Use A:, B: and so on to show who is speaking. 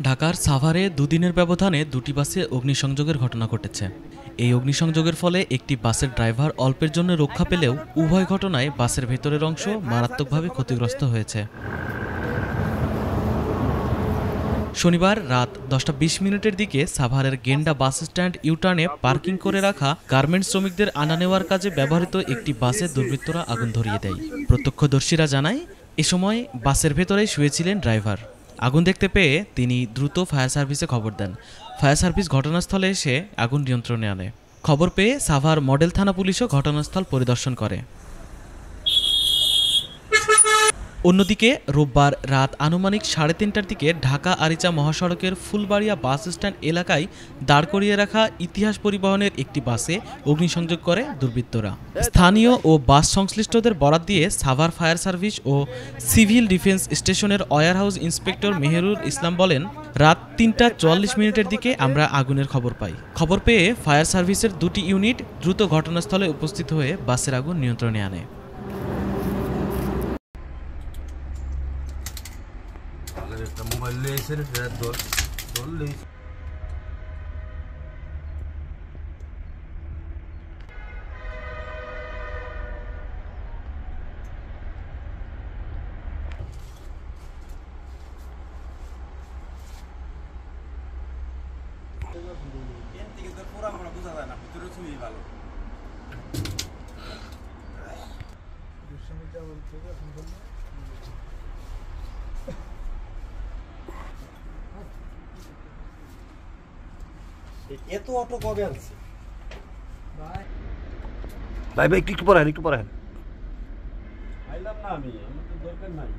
A: ঢাকার সাভারে দুদিনের ব্যবধানে দুটি বাসে অগ্নিসংযোগের ঘটনা ঘটেছে। এই অগ্নিসংযোগের ফলে একটি বাসের ড্রাইভার অল্পের জন্য রক্ষা পেলেও উভয় ঘটনায় বাসের ভেতরের অংশ মারাত্মকভাবে ক্ষতিগ্রস্ত হয়েছে। শনিবার রাত 10:20 দিকে সাভারের গেন্ডা বাস স্ট্যান্ড ইউটার্নে পার্কিং করে রাখা গার্মেন্টস শ্রমিকদের আনা নেওয়ার কাজে ব্যবহৃত একটি বাসে দুর্বৃত্তরা আগুন ধরিয়ে দেয়। প্রত্যক্ষদর্শীরা জানায়, এ সময় বাসের ভেতরেই শুয়েছিলেন ড্রাইভার। আগুন দেখতে পেয়ে তিনি দ্রুত ফায়ার সার্ভিসে খবর দেন। ফায়ার সার্ভিস ঘটনাস্থলে এসে আগুন নিয়ন্ত্রণে আনে। খবর পেয়ে সাভার মডেল থানা পুলিশও ঘটনাস্থল পরিদর্শন করে। অন্যদিকে রোববার রাত আনুমানিক 3:30টার দিকে ঢাকা আরিচা মহাসড়কের ফুলবাড়িয়া বাস স্ট্যান্ড এলাকায় দাঁড় করিয়ে রাখা ইতিহাস পরিবহনের একটি বাসে অগ্নিসংযোগ করে দুর্বৃত্তরা। স্থানীয় ও বাস সংশ্লিষ্টদের বরাত দিয়ে সাভার ফায়ার সার্ভিস ও সিভিল ডিফেন্স স্টেশনের ওয়্যারহাউস ইন্সপেক্টর মেহেরুল ইসলাম বলেন, রাত 3:44 দিকে আমরা আগুনের খবর পাই। খবর পেয়ে ফায়ার সার্ভিসের দুটি ইউনিট দ্রুত ঘটনাস্থলে উপস্থিত হয়ে বাসের আগুন নিয়ন্ত্রণে আনে।
B: মোবাইল লেগেছে দল লেগেছে। বোঝা যায় না, ভিতরে ছবি ভালো। এত অটো কবে আনছে ভাই? ভাই একটু পরে একটু পরে আইলাম না, আমি আমার তো দরকার নাই।